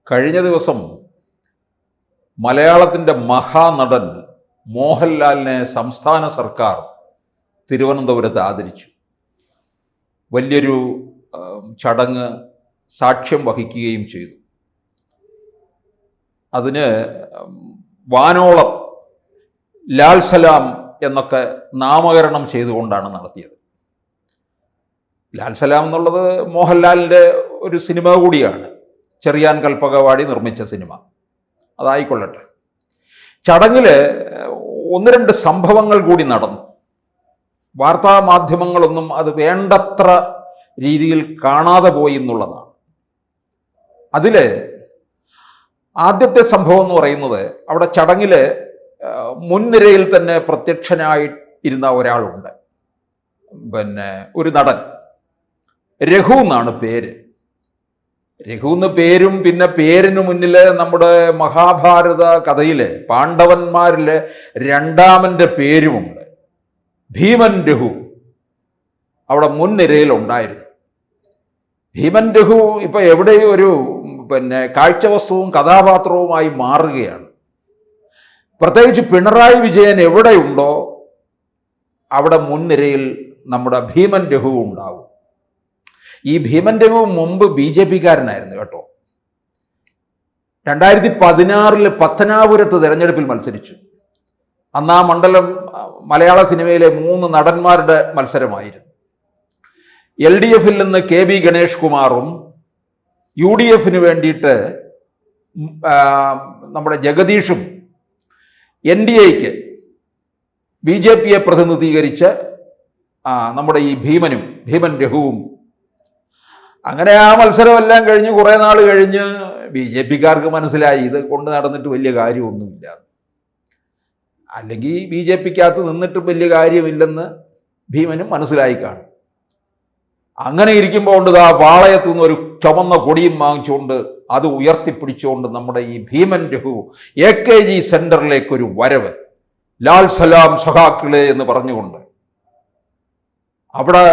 കഴിഞ്ഞ ദിവസം മലയാളത്തിൻ്റെ മഹാനടൻ മോഹൻലാലിനെ സംസ്ഥാന സർക്കാർ തിരുവനന്തപുരത്ത് ആദരിച്ചു. വലിയൊരു ചടങ്ങ് സാക്ഷ്യം വഹിക്കുകയും ചെയ്തു. അതിന് വാനോളം ലാൽ സലാം എന്നൊക്കെ നാമകരണം ചെയ്തുകൊണ്ടാണ് നടത്തിയത്. ലാൽ സലാം എന്നുള്ളത് മോഹൻലാലിൻ്റെ ഒരു സിനിമ കൂടിയാണ്. ചെറിയാൻ കൽപ്പകവാടി നിർമ്മിച്ച സിനിമ. അതായിക്കൊള്ളട്ടെ. ചടങ്ങിൽ ഒന്ന് രണ്ട് സംഭവങ്ങൾ കൂടി നടന്നു. വാർത്താ മാധ്യമങ്ങളൊന്നും അത് വേണ്ടത്ര രീതിയിൽ കാണാതെ പോയി എന്നുള്ളതാണ്. അതിൽ ആദ്യത്തെ സംഭവം എന്ന് പറയുന്നത്, അവിടെ ചടങ്ങിൽ മുൻനിരയിൽ തന്നെ പ്രത്യക്ഷനായിരുന്ന ഒരാളുണ്ട്. ഒരു നടൻ, രഘു എന്നാണ് പേര്. രഘു എന്ന് പേരും, പിന്നെ പേരിന് മുന്നിൽ നമ്മുടെ മഹാഭാരത കഥയിലെ പാണ്ഡവന്മാരിലെ രണ്ടാമൻ്റെ പേരുമുണ്ട്. ഭീമൻ രഘു അവിടെ മുൻനിരയിലുണ്ടായിരുന്നു. ഭീമൻ രഘു ഇപ്പം എവിടെയും ഒരു കാഴ്ചവസ്തുവും കഥാപാത്രവുമായി മാറുകയാണ്. പ്രത്യേകിച്ച് പിണറായി വിജയൻ എവിടെയുണ്ടോ അവിടെ മുൻനിരയിൽ നമ്മുടെ ഭീമൻ രഘു ഉണ്ടാവും. ഈ ഭീമൻ രഘു മുമ്പ് BJP-കാരനായിരുന്നു കേട്ടോ. 2016 പത്തനാപുരത്ത് തെരഞ്ഞെടുപ്പിൽ മത്സരിച്ചു. അന്ന് ആ മണ്ഡലം മലയാള സിനിമയിലെ 3 നടന്മാരുടെ മത്സരമായിരുന്നു. LDF-ൽ നിന്ന് KB ഗണേഷ് കുമാറും, UDF-ന് വേണ്ടിയിട്ട് നമ്മുടെ ജഗദീഷും, NDA-ക്ക് BJP-യെ പ്രതിനിധീകരിച്ച് നമ്മുടെ ഈ ഭീമൻ രഘുവും. അങ്ങനെ ആ മത്സരമെല്ലാം കഴിഞ്ഞ് കുറേ നാൾ കഴിഞ്ഞ് BJP-കാർക്ക് മനസ്സിലായി ഇത് കൊണ്ട് നടന്നിട്ട് വലിയ കാര്യമൊന്നുമില്ല, അല്ലെങ്കിൽ BJP-ക്കകത്ത് നിന്നിട്ട് വലിയ കാര്യമില്ലെന്ന് ഭീമനും മനസ്സിലായി കാണും. അങ്ങനെ ഇരിക്കുമ്പോൾ കൊണ്ട് ആ പാളയത്തുനിന്ന് ഒരു ചുമന്ന കൊടിയും വാങ്ങിച്ചുകൊണ്ട് അത് ഉയർത്തിപ്പിടിച്ചുകൊണ്ട് നമ്മുടെ ഈ ഭീമൻ രഘു AKG സെന്ററിലേക്കൊരു വരവ്. ലാൽ സലാം സഖാക്കളെ എന്ന് പറഞ്ഞുകൊണ്ട് അവിടെ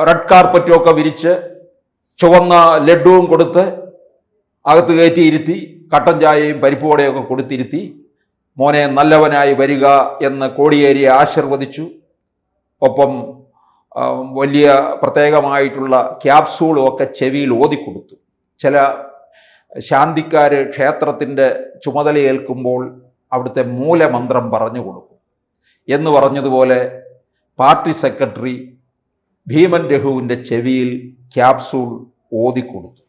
റെഡ് കാർപ്പറ്റുമൊക്കെ വിരിച്ച് ചുവന്ന ലഡുവും കൊടുത്ത് അകത്ത് കയറ്റിയിരുത്തി, കട്ടൻ ചായയും പരിപ്പുവടയൊക്കെ കൊടുത്തിരുത്തി, മോനെ നല്ലവനായി വരിക എന്ന് കോടിയേരിയെ ആശീർവദിച്ചു. ഒപ്പം വലിയ പ്രത്യേകമായിട്ടുള്ള ക്യാപ്സൂളും ഒക്കെ ചെവിയിൽ ഓതിക്കൊടുത്തു. ചില ശാന്തിക്കാർ ക്ഷേത്രത്തിൻ്റെ ചുമതലയേൽക്കുമ്പോൾ അവിടുത്തെ മൂലമന്ത്രം പറഞ്ഞു കൊടുക്കും എന്ന് പറഞ്ഞതുപോലെ പാർട്ടി സെക്രട്ടറി ഭീമൻ രഘുവിൻ്റെ ചെവിയിൽ ക്യാപ്സൂൾ ഓതിക്കൊടുത്തു.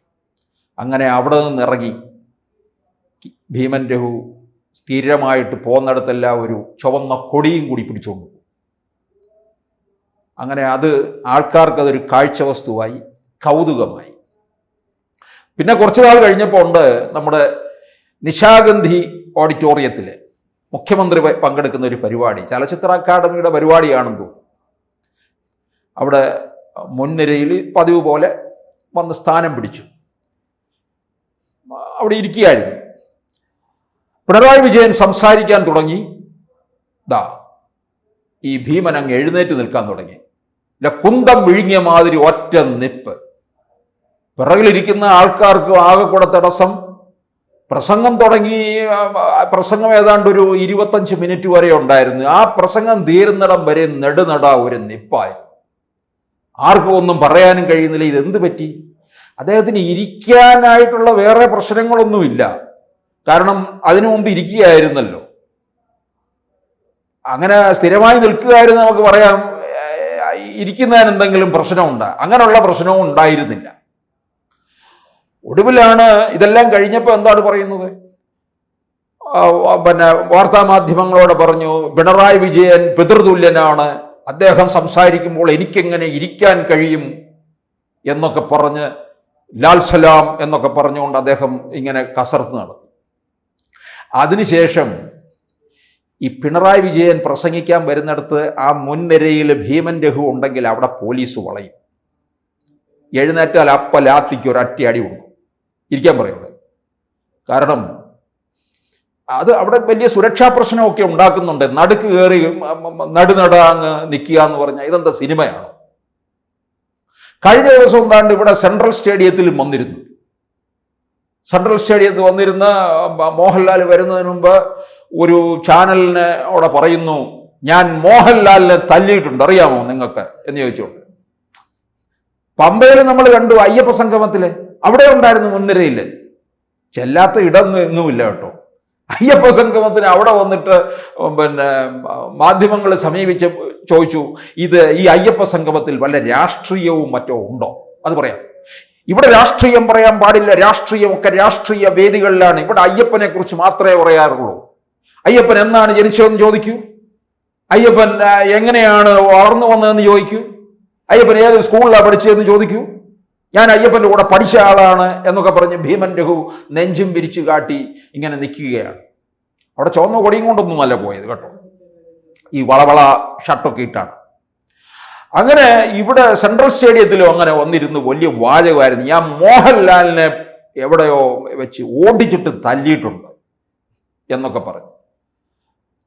അങ്ങനെ അവിടെ നിന്നിറങ്ങി ഭീമൻ രഘു സ്ഥിരമായിട്ട് പോകുന്നിടത്തെല്ലാം ഒരു ചുവന്ന കൊടിയും കൂടി പിടിച്ചുകൊണ്ടു. അങ്ങനെ അത് ആൾക്കാർക്കതൊരു കാഴ്ചവസ്തുവായി, കൗതുകമായി. പിന്നെ കുറച്ചു നാൾ കഴിഞ്ഞപ്പോൾ ഉണ്ട് നമ്മുടെ നിശാഗന്ധി ഓഡിറ്റോറിയത്തിൽ മുഖ്യമന്ത്രി പങ്കെടുക്കുന്ന ഒരു പരിപാടി, ചലച്ചിത്ര അക്കാദമിയുടെ പരിപാടിയാണെന്ന് തോന്നുന്നു. അവിടെ മുൻനിരയിൽ പതിവ് പോലെ വന്ന് സ്ഥാനം പിടിച്ചു. അവിടെ ഇരിക്കുകയായിരുന്നു. പിണറായി വിജയൻ സംസാരിക്കാൻ തുടങ്ങി. ഈ ഭീമൻ അങ്ങ് എഴുന്നേറ്റ് നിൽക്കാൻ തുടങ്ങി. കുന്തം വിഴുങ്ങിയ മാതിരി ഒറ്റ നിപ്പ്. പിറകിലിരിക്കുന്ന ആൾക്കാർക്ക് ആകെ കൂടെ തടസ്സം. പ്രസംഗം തുടങ്ങി. പ്രസംഗം ഏതാണ്ട് ഒരു 25 മിനിറ്റ് വരെ ഉണ്ടായിരുന്നു. ആ പ്രസംഗം തീരുന്നിടം വരെ നെടുനട ഒരു നിപ്പായി. ആർക്കും ഒന്നും പറയാനും കഴിയുന്നില്ല. ഇതെന്ത് പറ്റി? അദ്ദേഹത്തിന് ഇരിക്കാനായിട്ടുള്ള വേറെ പ്രശ്നങ്ങളൊന്നുമില്ല. കാരണം അതിനു മുമ്പ് ഇരിക്കുകയായിരുന്നല്ലോ. അങ്ങനെ സ്ഥിരമായി നിൽക്കുകയായിരുന്നു നമുക്ക് പറയാം. ഇരിക്കുന്നതിന് എന്തെങ്കിലും പ്രശ്നമുണ്ട്? അങ്ങനെയുള്ള പ്രശ്നവും ഉണ്ടായിരുന്നില്ല. ഒടുവിലാണ് ഇതെല്ലാം കഴിഞ്ഞപ്പോൾ എന്താണ് പറയുന്നത്? വാർത്താ മാധ്യമങ്ങളോട് പറഞ്ഞു, പിണറായി വിജയൻ പിതൃതുല്യനാണ്, അദ്ദേഹം സംസാരിക്കുമ്പോൾ എനിക്കെങ്ങനെ ഇരിക്കാൻ കഴിയും എന്നൊക്കെ പറഞ്ഞ് ലാൽ സലാം എന്നൊക്കെ പറഞ്ഞുകൊണ്ട് അദ്ദേഹം ഇങ്ങനെ കസർത്ത് നടത്തി. അതിനുശേഷം ഈ പിണറായി വിജയൻ പ്രസംഗിക്കാൻ വരുന്നിടത്ത് ആ മുൻനിരയിൽ ഭീമൻ രഘു ഉണ്ടെങ്കിൽ അവിടെ പോലീസ് വളയും. എഴുന്നേറ്റാൽ അപ്പ ലാത്തിക്ക് ഒരൊറ്റ അടി കൊടുക്കും, ഇരിക്കാൻ പറയുന്നത്. കാരണം അത് അവിടെ വലിയ സുരക്ഷാ പ്രശ്നമൊക്കെ ഉണ്ടാക്കുന്നുണ്ട്. നടുക്ക് കയറി നടുനടാങ്ങ് നിൽക്കുക എന്ന് പറഞ്ഞാൽ ഇതെന്താ സിനിമയാണോ? കഴിഞ്ഞ ദിവസം ഉണ്ടാണ്ട് ഇവിടെ സെൻട്രൽ സ്റ്റേഡിയത്തിലും വന്നിരുന്നു. സെൻട്രൽ സ്റ്റേഡിയത്തിൽ വന്നിരുന്ന മോഹൻലാൽ വരുന്നതിന് മുമ്പ് ഒരു ചാനലിന് അവിടെ പറയുന്നു, ഞാൻ മോഹൻലാലിനെ തല്ലിയിട്ടുണ്ട് അറിയാമോ നിങ്ങൾക്ക് എന്ന് ചോദിച്ചോണ്ട്. പമ്പയിൽ നമ്മൾ കണ്ടു അയ്യപ്പ സംഗമത്തില്, അവിടെ ഉണ്ടായിരുന്നു മുൻനിരയില്. ചെല്ലാത്ത ഇടം എങ്ങുമില്ല കേട്ടോ. അയ്യപ്പ സംഗമത്തിന് അവിടെ വന്നിട്ട് മാധ്യമങ്ങളെ സമീപിച്ച് ചോദിച്ചു, ഈ അയ്യപ്പ സംഗമത്തിൽ വല്ല രാഷ്ട്രീയവും മറ്റോ ഉണ്ടോ, അത് പറയാം. ഇവിടെ രാഷ്ട്രീയം പറയാൻ പാടില്ല, രാഷ്ട്രീയമൊക്കെ രാഷ്ട്രീയ വേദികളിലാണ്, ഇവിടെ അയ്യപ്പനെ കുറിച്ച് മാത്രമേ പറയാറുള്ളൂ. അയ്യപ്പൻ എന്നാണ് ജനിച്ചതെന്ന് ചോദിക്കൂ, അയ്യപ്പൻ എങ്ങനെയാണ് വളർന്നു വന്നതെന്ന് ചോദിക്കൂ, അയ്യപ്പൻ ഏത് സ്കൂളിലാണ് പഠിച്ചതെന്ന് ചോദിക്കൂ. ഞാൻ അയ്യപ്പൻ്റെ കൂടെ പഠിച്ച ആളാണ് എന്നൊക്കെ പറഞ്ഞ് ഭീമൻ രഘു നെഞ്ചും പിരിച്ചു കാട്ടി ഇങ്ങനെ നിൽക്കുകയാണ്. അവിടെ ചുവന്ന കൊടിയും കൊണ്ടൊന്നുമല്ല പോയത് കേട്ടോ, ഈ വളവള ഷർട്ടൊക്കെ ഇട്ടാണ്. അങ്ങനെ ഇവിടെ സെൻട്രൽ സ്റ്റേഡിയത്തിലും അങ്ങനെ വന്നിരുന്ന് വലിയ വാചകമായിരുന്നു, ഞാൻ മോഹൻലാലിനെ എവിടെയോ വെച്ച് ഓടിച്ചിട്ട് തല്ലിയിട്ടുണ്ട് എന്നൊക്കെ പറഞ്ഞു.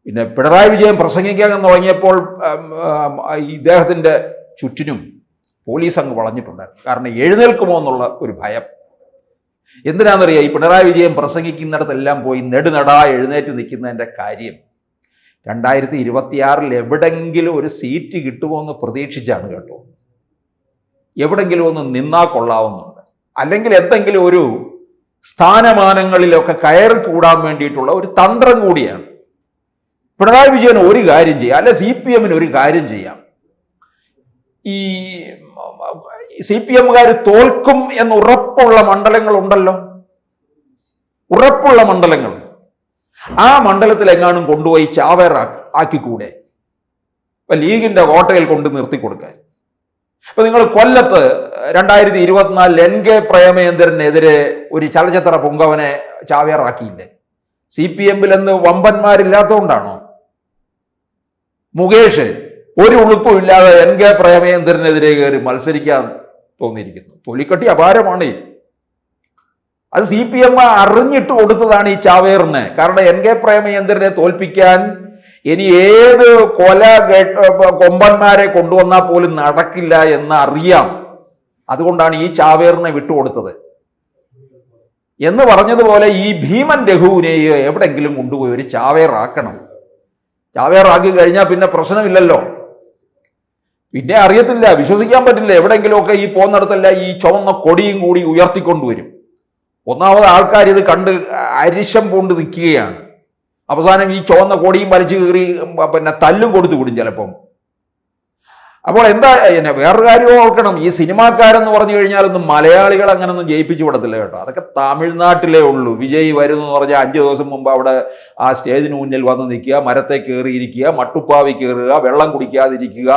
പിന്നെ പിണറായി വിജയൻ പ്രസംഗിക്കാൻ തുടങ്ങിയപ്പോൾ ഇദ്ദേഹത്തിൻ്റെ ചുറ്റിനും പോലീസ് അങ്ങ് വളഞ്ഞിട്ടുണ്ടായിരുന്നു. കാരണം എഴുന്നേൽക്കുമോ എന്നുള്ള ഒരു ഭയം. എന്തിനാണെന്നറിയാം, ഈ പിണറായി വിജയൻ പ്രസംഗിക്കുന്നിടത്തെല്ലാം പോയി നെടുനടാ എഴുന്നേറ്റ് നിൽക്കുന്നതിൻ്റെ കാര്യം 2026 എവിടെങ്കിലും ഒരു സീറ്റ് കിട്ടുമോ എന്ന് പ്രതീക്ഷിച്ചാണ് കേട്ടോ. എവിടെങ്കിലും ഒന്ന് നിന്നാ കൊള്ളാവുന്നുണ്ട്, അല്ലെങ്കിൽ എന്തെങ്കിലും ഒരു സ്ഥാനമാനങ്ങളിലൊക്കെ കയറി കൂടാൻ വേണ്ടിയിട്ടുള്ള ഒരു തന്ത്രം കൂടിയാണ്. പിണറായി വിജയൻ ഒരു കാര്യം ചെയ്യാം, അല്ലെ CPM ഒരു കാര്യം ചെയ്യാം. ഈ CPM തോൽക്കും എന്ന് ഉറപ്പുള്ള മണ്ഡലങ്ങൾ ഉണ്ടല്ലോ, ഉറപ്പുള്ള മണ്ഡലങ്ങൾ, ആ മണ്ഡലത്തിൽ എങ്ങാനും കൊണ്ടുപോയി ആക്കിക്കൂടെ? ഇപ്പൊ ലീഗിന്റെ കോട്ടയിൽ കൊണ്ട് നിർത്തി കൊടുക്കാൻ. ഇപ്പൊ നിങ്ങൾ കൊല്ലത്ത് 2024 NK പ്രേമചന്ദ്രനെതിരെ ഒരു ചലച്ചിത്ര പുങ്കവനെ ചാവേറാക്കിയില്ലേ? CPM എന്ന് വമ്പന്മാരില്ലാത്തതുകൊണ്ടാണോ? മുകേഷ് ഒരു ഉളുപ്പും ഇല്ലാതെ NK പ്രേമചന്ദ്രനെതിരെ കയറി മത്സരിക്കാൻ തോന്നിയിരിക്കുന്നു. തൊലിക്കട്ടി അപാരമാണ്. അത് CPM അറിഞ്ഞിട്ട് കൊടുത്തതാണ് ഈ ചാവേറിന്. കാരണം NK പ്രേമചന്ദ്രനെ തോൽപ്പിക്കാൻ ഇനി ഏത് കൊമ്പന്മാരെ കൊണ്ടുവന്നാൽ പോലും നടക്കില്ല എന്ന് അറിയാം. അതുകൊണ്ടാണ് ഈ ചാവേറിനെ വിട്ടുകൊടുത്തത്. എന്ന് പറഞ്ഞതുപോലെ ഈ ഭീമൻ രഘുവിനെ എവിടെങ്കിലും കൊണ്ടുപോയി ഒരു ചാവേറാക്കണം. ചാവേറാക്കി കഴിഞ്ഞാൽ പിന്നെ പ്രശ്നമില്ലല്ലോ. പിന്നെ അറിയത്തില്ല, വിശ്വസിക്കാൻ പറ്റില്ല. എവിടെയെങ്കിലുമൊക്കെ ഈ പോകുന്നിടത്തല്ല ഈ ചുവന്ന കൊടിയും കൂടി ഉയർത്തിക്കൊണ്ടുവരും. ഒന്നാമത് ആൾക്കാർ ഇത് കണ്ട് അരിശം കൊണ്ട് നിൽക്കുകയാണ്. അവസാനം ഈ ചുവന്ന കൊടിയും വലിച്ചു കീറി തല്ലും കൊടുത്തു വിടും ചിലപ്പം. അപ്പോൾ എന്താ വേറൊരു കാര്യവും ഓർക്കണം, ഈ സിനിമാക്കാരെന്ന് പറഞ്ഞു കഴിഞ്ഞാലൊന്നും മലയാളികൾ അങ്ങനൊന്നും ജയിപ്പിച്ചു വിടത്തില്ല കേട്ടോ. അതൊക്കെ തമിഴ്നാട്ടിലേ ഉള്ളൂ. വിജയ് വരുന്നു എന്ന് പറഞ്ഞാൽ 5 ദിവസം മുമ്പ് അവിടെ ആ സ്റ്റേജിന് മുന്നിൽ വന്ന് നിൽക്കുക, മരത്തെ കയറിയിരിക്കുക, മട്ടുപ്പാവി കയറുക, വെള്ളം കുടിക്കാതിരിക്കുക,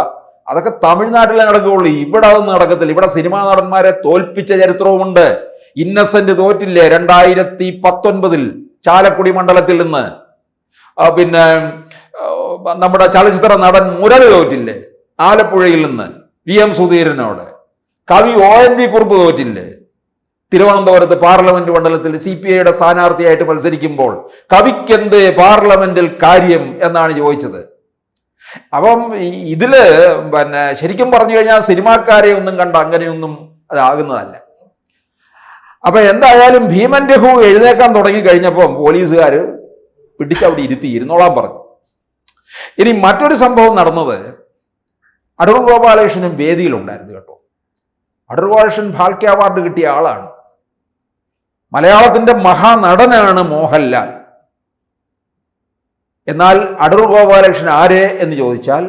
അതൊക്കെ തമിഴ്നാട്ടിലെ നടക്കുകയുള്ളൂ. ഇവിടെ അതൊന്നും നടക്കത്തില്ല. ഇവിടെ സിനിമാ നടന്മാരെ തോൽപ്പിച്ച ചരിത്രവുമുണ്ട്. ഇന്നസെന്റ് തോറ്റില്ലേ 2019 ചാലക്കുടി മണ്ഡലത്തിൽ നിന്ന്? പിന്നെ നമ്മുടെ ചലച്ചിത്ര നടൻ മുരളി തോറ്റില്ലേ ആലപ്പുഴയിൽ നിന്ന് VM സുധീരനോട്? കവി ONV കുറുപ്പ് തോറ്റില്ലേ തിരുവനന്തപുരത്ത് പാർലമെന്റ് മണ്ഡലത്തിൽ CPIയുടെ സ്ഥാനാർത്ഥിയായിട്ട് മത്സരിക്കുമ്പോൾ? കവിക്കെന്ത് പാർലമെന്റിൽ കാര്യം എന്നാണ് ചോദിച്ചത്. അപ്പം ഇതില് ശരിക്കും പറഞ്ഞു കഴിഞ്ഞാൽ സിനിമാക്കാരെ ഒന്നും കണ്ട അങ്ങനെയൊന്നും അതാകുന്നതല്ല. അപ്പൊ എന്തായാലും ഭീമൻ രഘു എഴുന്നേക്കാൻ തുടങ്ങി കഴിഞ്ഞപ്പോൾ പോലീസുകാർ പിടിച്ചവിടെ ഇരുന്നോളാൻ പറഞ്ഞു. ഇനി മറ്റൊരു സംഭവം നടന്നത്, അടൂർ ഗോപാലകൃഷ്ണനും വേദിയിലുണ്ടായിരുന്നു കേട്ടോ. അടൂർ ഗോപാലകൃഷ്ണൻ ഫാൽക്കെ അവാർഡ് കിട്ടിയ ആളാണ്. മലയാളത്തിന്റെ മഹാനടനാണ് മോഹൻലാൽ. എന്നാൽ അടൂർ ഗോപാലകൃഷ്ണൻ ആര് എന്ന് ചോദിച്ചാൽ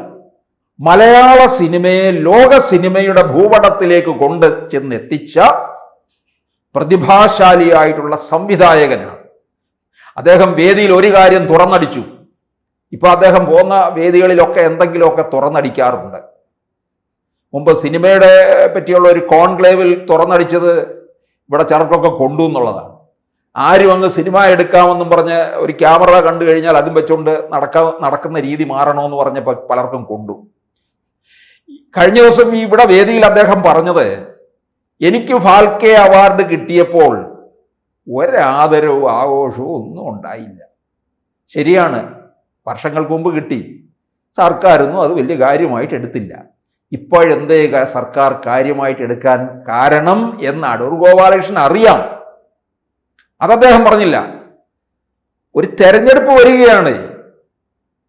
മലയാള സിനിമയെ ലോക സിനിമയുടെ ഭൂപടത്തിലേക്ക് കൊണ്ട് ചെന്നെത്തിച്ച പ്രതിഭാശാലിയായിട്ടുള്ള സംവിധായകനാണ്. അദ്ദേഹം വേദിയിൽ ഒരു കാര്യം തുറന്നടിച്ചു. ഇപ്പൊ അദ്ദേഹം പോകുന്ന വേദികളിലൊക്കെ എന്തെങ്കിലുമൊക്കെ തുറന്നടിക്കാറുണ്ട്. മുമ്പ് സിനിമയുടെ പറ്റിയുള്ള ഒരു കോൺക്ലേവിൽ തുറന്നടിച്ചത് ഇവിടെ ചിലർക്കൊക്കെ കൊണ്ടു എന്നുള്ളതാണ്. ആരും അങ്ങ് സിനിമ എടുക്കാമെന്നും പറഞ്ഞ് ഒരു ക്യാമറ കണ്ടു കഴിഞ്ഞാൽ അതും വെച്ചുകൊണ്ട് നടക്കുന്ന രീതി മാറണമെന്ന് പറഞ്ഞപ്പോൾ പലർക്കും കൊണ്ടു. കഴിഞ്ഞ ദിവസം ഇവിടെ വേദിയിൽ അദ്ദേഹം പറഞ്ഞത്, എനിക്ക് ഫാൽക്കെ അവാർഡ് കിട്ടിയപ്പോൾ ഒരാദരവും ആഘോഷവും ഒന്നും ഉണ്ടായില്ല. ശരിയാണ്, വർഷങ്ങൾക്ക് മുമ്പ് കിട്ടി, സർക്കാരൊന്നും അത് വലിയ കാര്യമായിട്ട് എടുത്തില്ല. ഇപ്പോഴെന്തേ സർക്കാർ കാര്യമായിട്ട് എടുക്കാൻ കാരണം എന്ന് അടൂർ ഗോപാലകൃഷ്ണൻ അറിയാം. അത് അദ്ദേഹം പറഞ്ഞില്ല. ഒരു തെരഞ്ഞെടുപ്പ് വരികയാണ്.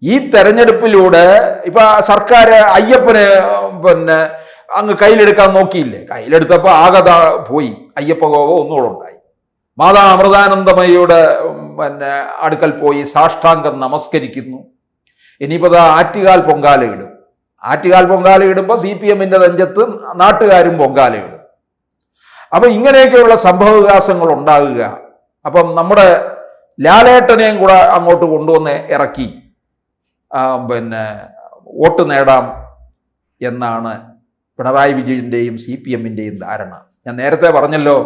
ഈ തെരഞ്ഞെടുപ്പിലൂടെ ഇപ്പൊ സർക്കാർ അയ്യപ്പന് അങ്ങ് കയ്യിലെടുക്കാൻ നോക്കിയില്ലേ? കയ്യിലെടുത്തപ്പോൾ ആകെ പോയി. അയ്യപ്പ കോപം ഒന്നുകൂടെ ഉണ്ടായി. മാതാ അമൃതാനന്ദമയിയുടെ അടുക്കൽ പോയി സാഷ്ടാംഗം നമസ്കരിക്കുന്നു. ഇനിയിപ്പോൾ ആറ്റുകാൽ പൊങ്കാല ഇടും. ആറ്റുകാൽ പൊങ്കാല ഇടുമ്പോൾ CPM-ന്റെ നെഞ്ചത്ത് നാട്ടുകാരും പൊങ്കാല ഇടും. അപ്പൊ ഇങ്ങനെയൊക്കെയുള്ള സംഭവവികാസങ്ങൾ ഉണ്ടാകുക. അപ്പം നമ്മുടെ ലാലേട്ടനെയും കൂടെ അങ്ങോട്ട് കൊണ്ടുവന്ന് ഇറക്കി വോട്ട് നേടാം എന്നാണ് പിണറായി വിജയന്റെയും CPM-ന്റെയും ധാരണ. ഞാൻ നേരത്തെ പറഞ്ഞല്ലോ,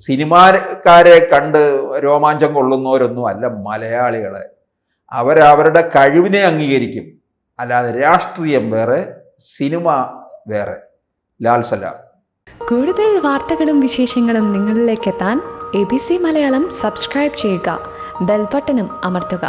സിനിമാക്കാരെ കണ്ട് രോമാഞ്ചം കൊള്ളുന്നവരൊന്നും അല്ല മലയാളികളെ. അവരവരുടെ കഴിവിനെ അംഗീകരിക്കും, അല്ലാതെ രാഷ്ട്രീയം വേറെ, സിനിമ വേറെ. ലാൽ സലാം. കൂടുതൽ വാർത്തകളും വിശേഷങ്ങളും നിങ്ങളിലേക്ക് എത്താൻ ABC മലയാളം സബ്സ്ക്രൈബ് ചെയ്യുക, ബെൽ ബട്ടണും അമർത്തുക.